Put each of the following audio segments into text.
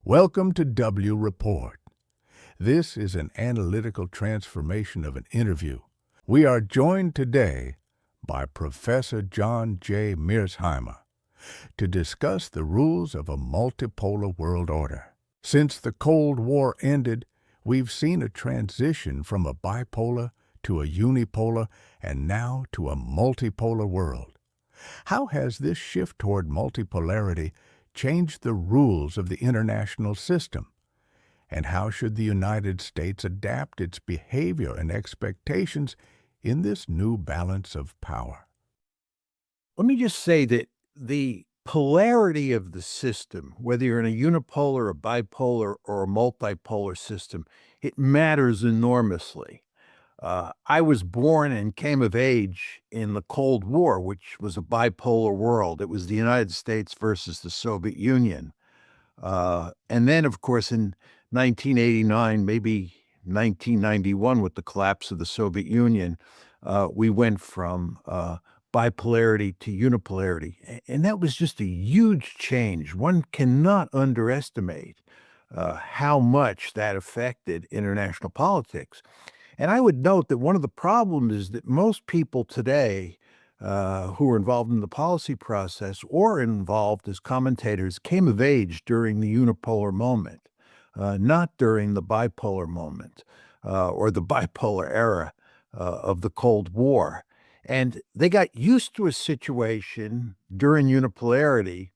Welcome to W Report. This is an analytical transformation of an interview. We are joined today by Professor John J. Mearsheimer to discuss the rules of a multipolar world order. Since the Cold War ended, we've seen a transition from a bipolar to a unipolar and now to a multipolar world. How has this shift toward multipolarity changed the rules of the international system? And how should the United States adapt its behavior and expectations in this new balance of power? Let me just say that the polarity of the system, whether you're in a unipolar, a bipolar, or a multipolar system, it matters enormously. I was born and came of age in the Cold War, which was a bipolar world. It was the United States versus the Soviet Union. And then, of course, in 1989, maybe 1991, with the collapse of the Soviet Union, we went from bipolarity to unipolarity. And that was just a huge change. One cannot underestimate how much that affected international politics. And I would note that one of the problems is that most people today who are involved in the policy process or involved as commentators came of age during the unipolar moment, not during the bipolar moment or the bipolar era of the Cold War. And they got used to a situation during unipolarity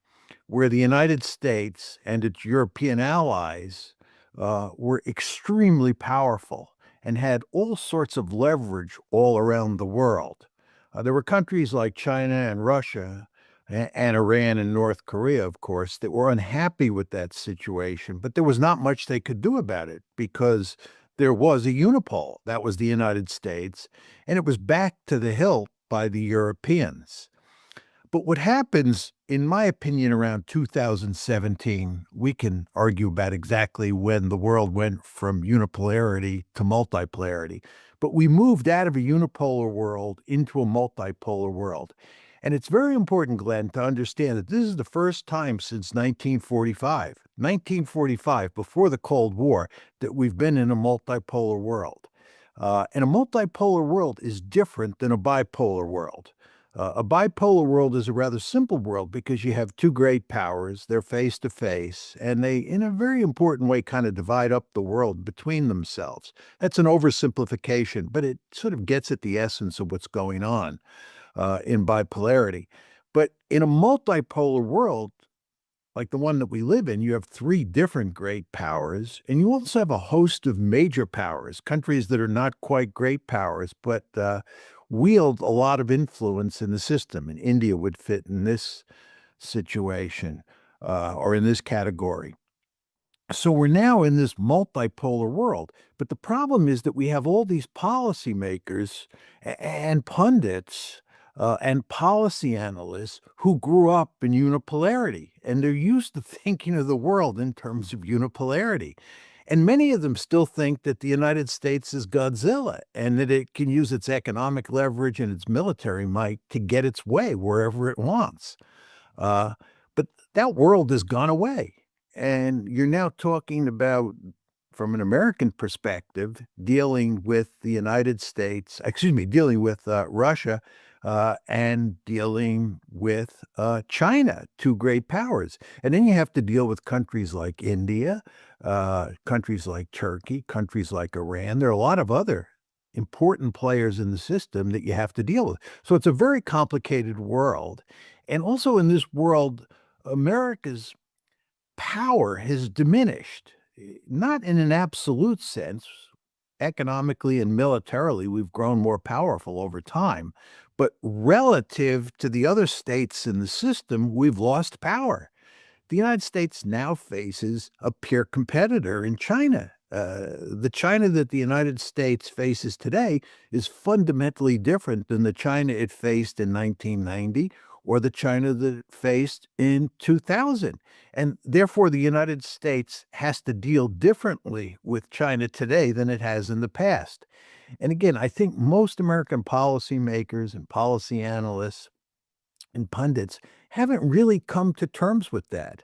where the United States and its European allies were extremely powerful and had all sorts of leverage all around the world. There were countries like China and Russia and Iran and North Korea, of course, that were unhappy with that situation, but there was not much they could do about it because there was a unipole. That was the United States, and it was backed to the hilt by the Europeans. But what happens, in my opinion, around 2017, we can argue about exactly when the world went from unipolarity to multipolarity, but we moved out of a unipolar world into a multipolar world. And it's very important, Glenn, to understand that this is the first time since 1945, before the Cold War, that we've been in a multipolar world. And a multipolar world is different than a bipolar world. A bipolar world is a rather simple world because you have two great powers, they're face to face, and they, in a very important way, kind of divide up the world between themselves. That's an oversimplification, but it sort of gets at the essence of what's going on in bipolarity. But in a multipolar world, like the one that we live in, you have three different great powers, and you also have a host of major powers, countries that are not quite great powers, but wield a lot of influence in the system. And India would fit in this situation or in this category. So we're now in this multipolar world. But the problem is that we have all these policymakers and pundits and policy analysts who grew up in unipolarity, and they're used to thinking of the world in terms of unipolarity. And many of them still think that the United States is Godzilla and that it can use its economic leverage and its military might to get its way wherever it wants. But that world has gone away. And you're now talking about, from an American perspective, dealing with the United States, dealing with Russia and dealing with China, two great powers. And then you have to deal with countries like India, countries like Turkey, countries like Iran. There are a lot of other important players in the system that you have to deal with. So it's a very complicated world. And also in this world, America's power has diminished, not in an absolute sense. Economically and militarily, we've grown more powerful over time. But relative to the other states in the system, we've lost power. The United States now faces a peer competitor in China. The China that the United States faces today is fundamentally different than the China it faced in 1990 or the China that it faced in 2000. And therefore, the United States has to deal differently with China today than it has in the past. And again, I think most American policymakers and policy analysts and pundits haven't really come to terms with that.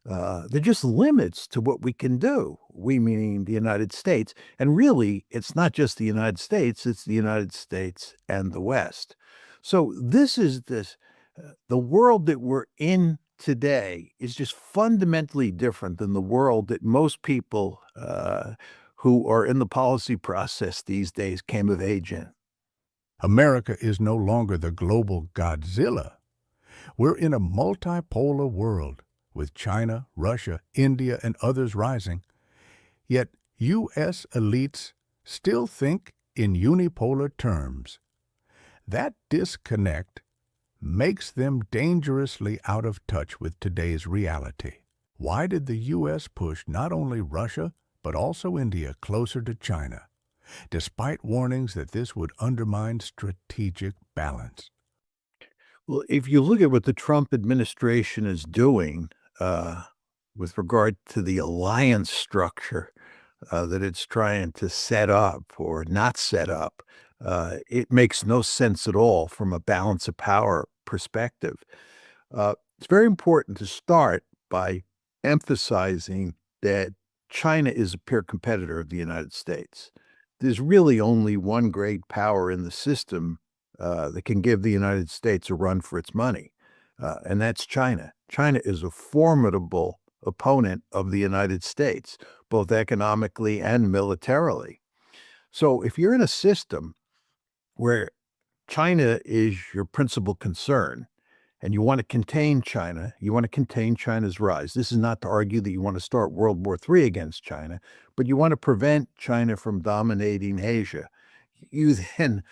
They're just limits to what we can do. We meaning the United States. And really, it's not just the United States, it's the United States and the West. So this is the world that we're in today is just fundamentally different than the world that most people who are in the policy process these days came of age in. America is no longer the global Godzilla. We're in a multipolar world with China, Russia, India, and others rising. Yet U.S. elites still think in unipolar terms. That disconnect makes them dangerously out of touch with today's reality. Why did the U.S. push not only Russia, but also India closer to China, despite warnings that this would undermine strategic balance? Well, if you look at what the Trump administration is doing uh, with regard to the alliance structure that it's trying to set up or not set up, it makes no sense at all from a balance of power perspective. It's very important to start by emphasizing that China is a peer competitor of the United States. There's really only one great power in the system that can give the United States a run for its money, and that's China. China is a formidable opponent of the United States, both economically and militarily. So if you're in a system where China is your principal concern, and you want to contain China, you want to contain China's rise. This is not to argue that you want to start World War III against China, but you want to prevent China from dominating Asia. You then,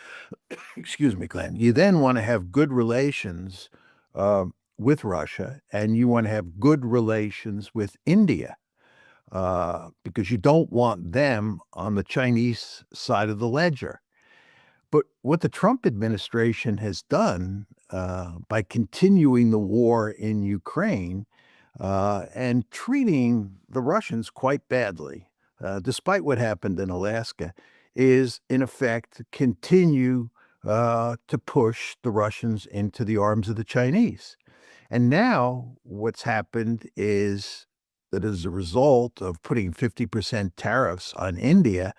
excuse me, Glenn, you then want to have good relations with Russia, and you want to have good relations with India because you don't want them on the Chinese side of the ledger. But what the Trump administration has done by continuing the war in Ukraine and treating the Russians quite badly, despite what happened in Alaska, is in effect continue to push the Russians into the arms of the Chinese. And now what's happened is that as a result of putting 50% tariffs on India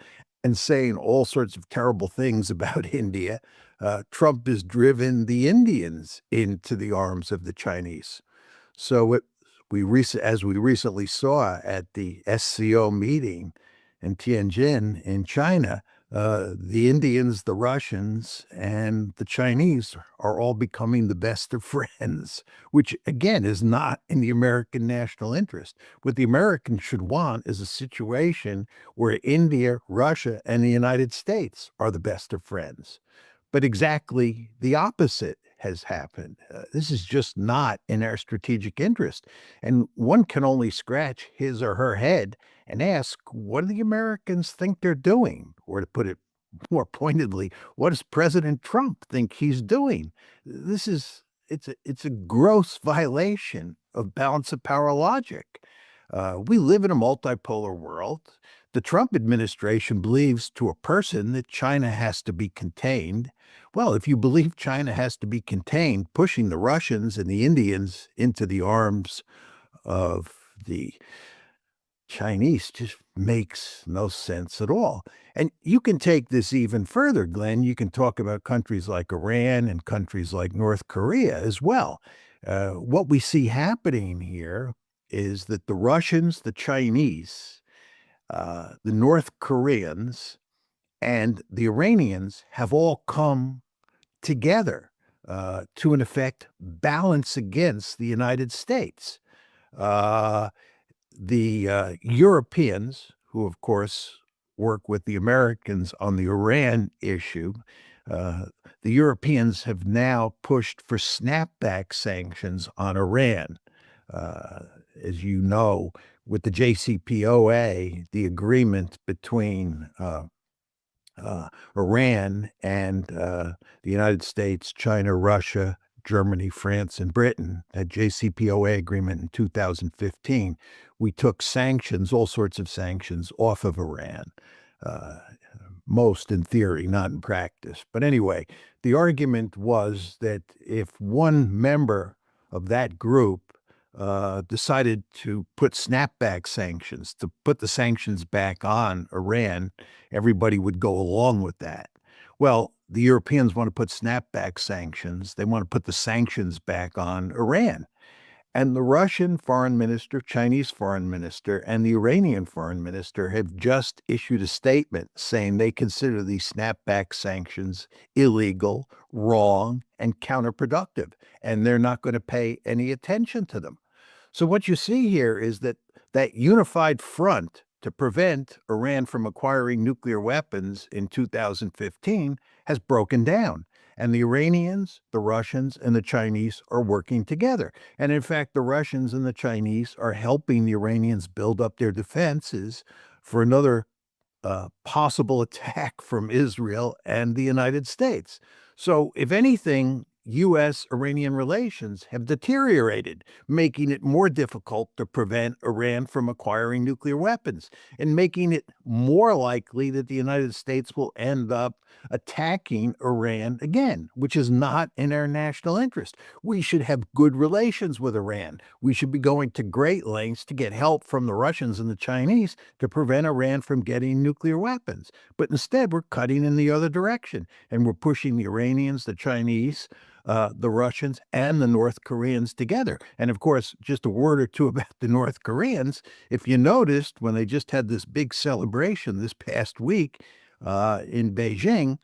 and saying all sorts of terrible things about India, Trump has driven the Indians into the arms of the Chinese. So as we recently saw at the SCO meeting in Tianjin in China, the Indians, the Russians, and the Chinese are all becoming the best of friends, which again is not in the American national interest. What the Americans should want is a situation where India, Russia, and the United States are the best of friends. But exactly the opposite has happened. This is just not in our strategic interest. And one can only scratch his or her head and ask, what do the Americans think they're doing? Or to put it more pointedly, what does President Trump think he's doing? It's a gross violation of balance of power logic. We live in a multipolar world. The Trump administration believes to a person that China has to be contained. Well, if you believe China has to be contained, pushing the Russians and the Indians into the arms of the Chinese just makes no sense at all. And you can take this even further, Glenn. You can talk about countries like Iran and countries like North Korea as well. What we see happening here is that the Russians, the Chinese, the North Koreans, and the Iranians have all come together to, in effect, balance against the United States. Uh, the Europeans, who of course work with the Americans on the Iran issue, uh, the Europeans have now pushed for snapback sanctions on Iran. Uh, as you know, with the JCPOA, the agreement between Iran and the United States, China, Russia, Germany, France, and Britain, that JCPOA agreement in 2015, we took sanctions, all sorts of sanctions, off of Iran. Uh, Most in theory, not in practice. But anyway, the argument was that if one member of that group decided to put snapback sanctions, to put the sanctions back on Iran, everybody would go along with that. Well, the Europeans want to put snapback sanctions. They want to put the sanctions back on Iran. And the Russian foreign minister, Chinese foreign minister, and the Iranian foreign minister have just issued a statement saying they consider these snapback sanctions illegal, wrong, and counterproductive, and they're not going to pay any attention to them. So what you see here is that that unified front to prevent Iran from acquiring nuclear weapons in 2015 has broken down. And the Iranians, the Russians, and the Chinese are working together. And in fact, the Russians and the Chinese are helping the Iranians build up their defenses for another possible attack from Israel and the United States. So, if anything, U.S. Iranian relations have deteriorated, making it more difficult to prevent Iran from acquiring nuclear weapons and making it more likely that the United States will end up attacking Iran again, which is not in our national interest. We should have good relations with Iran. We should be going to great lengths to get help from the Russians and the Chinese to prevent Iran from getting nuclear weapons. But instead, we're cutting in the other direction, and we're pushing the Iranians, the Chinese, the Russians, and the North Koreans together. And of course, just a word or two about the North Koreans. If you noticed, when they just had this big celebration this past week in Beijing,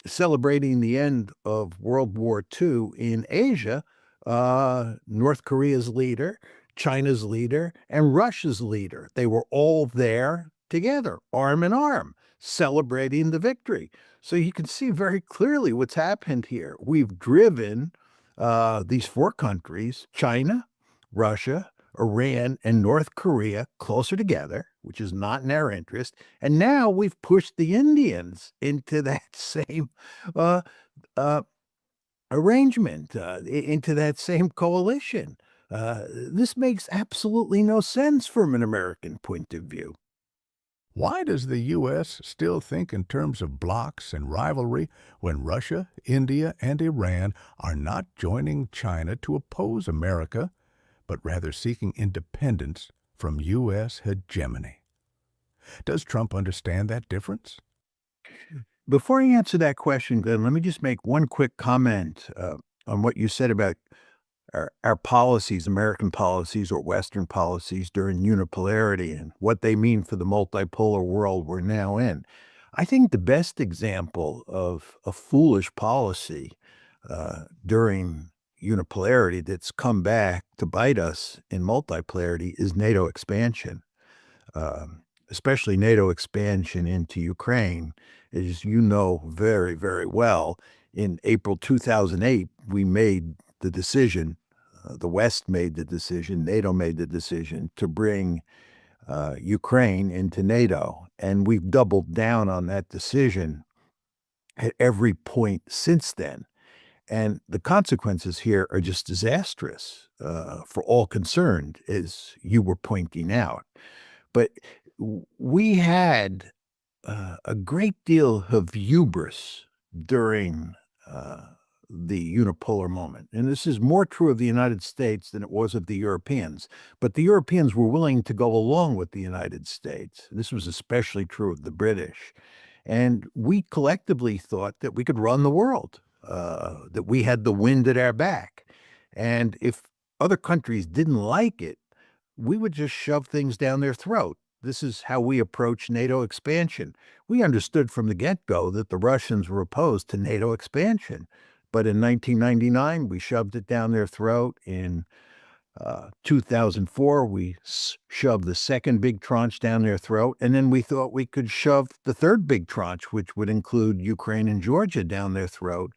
celebrating the end of World War II in Asia, North Korea's leader, China's leader, and Russia's leader, they were all there together, arm in arm, celebrating the victory. So you can see very clearly what's happened here. We've driven these four countries, China, Russia, Iran, and North Korea, closer together, which is not in our interest. And now we've pushed the Indians into that same uh, uh, arrangement, into that same coalition. This makes absolutely no sense from an American point of view. Why does the U.S. still think in terms of blocs and rivalry when Russia, India, and Iran are not joining China to oppose America, but rather seeking independence from U.S. hegemony? Does Trump understand that difference? Before I answer that question, Glenn, let me just make one quick comment on what you said about our policies, American policies or Western policies during unipolarity and what they mean for the multipolar world we're now in. I think the best example of a foolish policy during unipolarity that's come back to bite us in multipolarity is NATO expansion, especially NATO expansion into Ukraine. As you know very, very well, in April 2008, we made the decision, the West made the decision, NATO made the decision to bring Ukraine into NATO. And we've doubled down on that decision at every point since then. And the consequences here are just disastrous for all concerned, as you were pointing out. But we had a great deal of hubris during the unipolar moment. And this is more true of the United States than it was of the Europeans. But the Europeans were willing to go along with the United States. This was especially true of the British. And we collectively thought that we could run the world, that we had the wind at our back. And if other countries didn't like it, we would just shove things down their throat. This is how we approach NATO expansion. We understood from the get-go that the Russians were opposed to NATO expansion. But in 1999, we shoved it down their throat. In 2004, we shoved the second big tranche down their throat. And then we thought we could shove the third big tranche, which would include Ukraine and Georgia, down their throat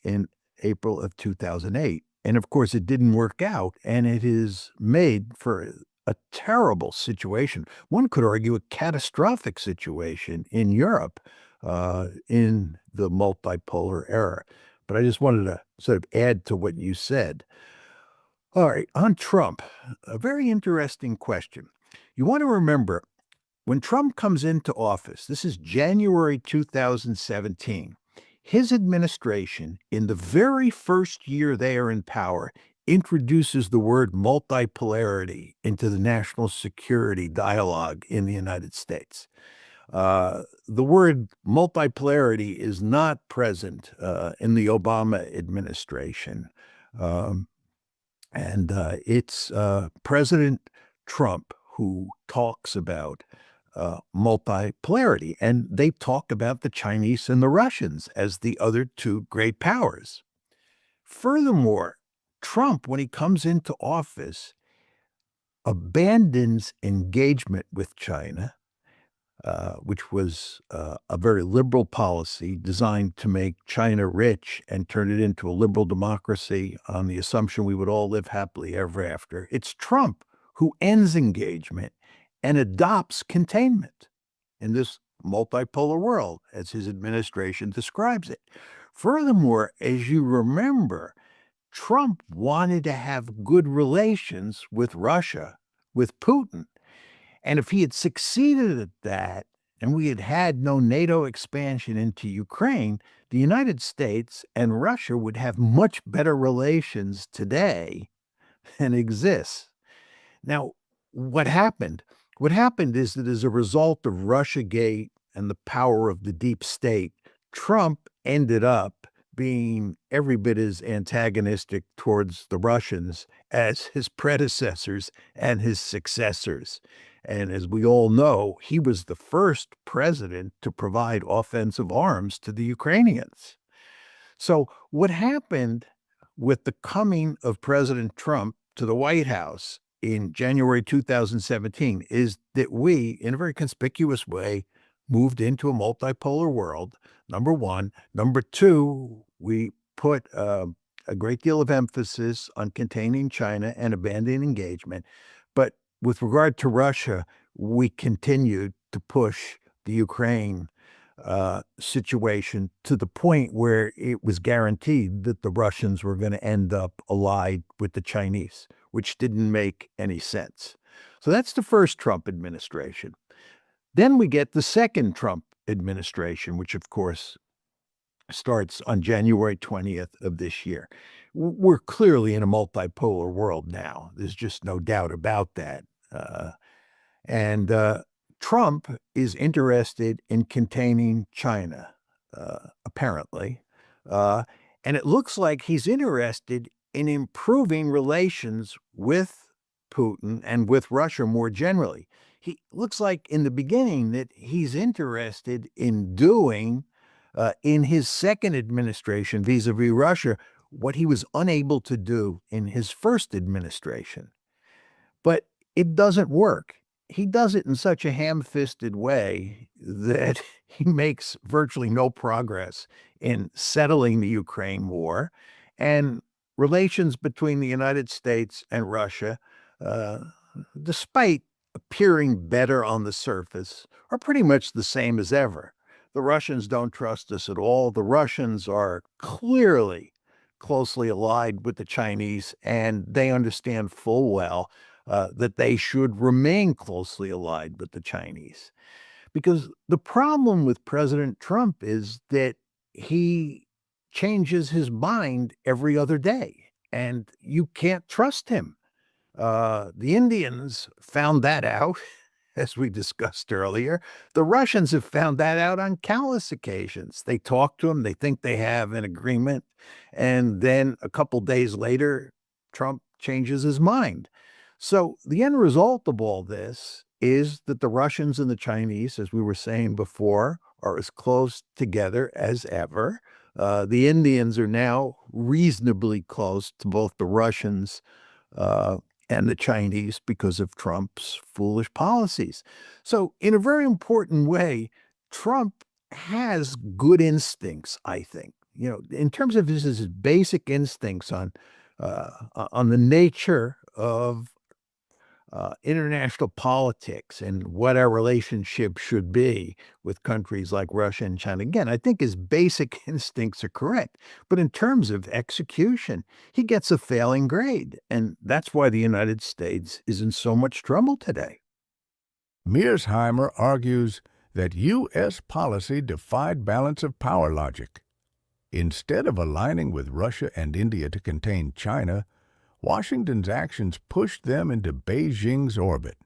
in April of 2008. And of course, it didn't work out, and it is made for a terrible situation. One could argue a catastrophic situation in Europe in the multipolar era. But I just wanted to sort of add to what you said. All right, on Trump, a very interesting question. You want to remember, when Trump comes into office, this is January 2017, his administration, in the very first year they are in power, introduces the word multipolarity into the national security dialogue in the United States. The word multipolarity is not present in the Obama administration. Um, it's President Trump who talks about multipolarity, and they talk about the Chinese and the Russians as the other two great powers. Furthermore, Trump, when he comes into office, abandons engagement with China, which was a very liberal policy designed to make China rich and turn it into a liberal democracy on the assumption we would all live happily ever after. It's Trump who ends engagement and adopts containment in this multipolar world, as his administration describes it. Furthermore, as you remember, Trump wanted to have good relations with Russia, with Putin. And if he had succeeded at that, and we had had no NATO expansion into Ukraine, the United States and Russia would have much better relations today than exists. Now, what happened? What happened is that as a result of Russiagate and the power of the deep state, Trump ended up being every bit as antagonistic towards the Russians as his predecessors and his successors. And as we all know, he was the first president to provide offensive arms to the Ukrainians. So, what happened with the coming of President Trump to the White House in January 2017 is that we, in a very conspicuous way, moved into a multipolar world, number one. Number two, we put a great deal of emphasis on containing China and abandoning engagement. But with regard to Russia, we continued to push the Ukraine situation to the point where it was guaranteed that the Russians were going to end up allied with the Chinese, which didn't make any sense. So that's the first Trump administration. Then we get the second Trump administration, which of course starts on January 20th of this year. We're clearly in a multipolar world now. There's just no doubt about that. And Trump is interested in containing China, apparently. And it looks like he's interested in improving relations with Putin and with Russia more generally. He looks like in the beginning that he's interested in doing, in his second administration vis-a-vis Russia, what he was unable to do in his first administration. But it doesn't work. He does it in such a ham-fisted way that he makes virtually no progress in settling the Ukraine war, and relations between the United States and Russia, despite appearing better on the surface, are pretty much the same as ever. The Russians don't trust us at all. The Russians are clearly closely allied with the Chinese, and they understand full well that they should remain closely allied with the Chinese. Because the problem with President Trump is that he changes his mind every other day, and you can't trust him. The Indians found that out, as we discussed earlier. The Russians have found that out on countless occasions. They talk to him, they think they have an agreement, and then a couple days later, Trump changes his mind. So the end result of all this is that the Russians and the Chinese, as we were saying before, are as close together as ever. The Indians are now reasonably close to both the Russians and the Chinese because of Trump's foolish policies. So in a very important way, Trump has good instincts, I think. You know, in terms of his basic instincts on the nature of international politics and what our relationship should be with countries like Russia and China. Again, I think his basic instincts are correct. But in terms of execution, he gets a failing grade. And that's why the United States is in so much trouble today. Mearsheimer argues that U.S. policy defied balance of power logic. Instead of aligning with Russia and India to contain China, Washington's actions pushed them into Beijing's orbit.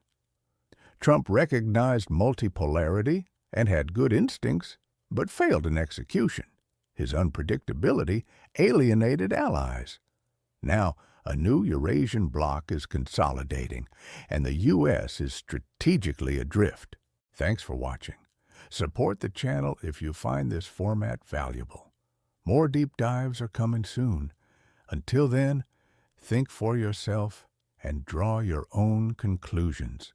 Trump recognized multipolarity and had good instincts, but failed in execution. His unpredictability alienated allies. Now, a new Eurasian bloc is consolidating, and the U.S. is strategically adrift. Thanks for watching. Support the channel if you find this format valuable. More deep dives are coming soon. Until then, think for yourself and draw your own conclusions.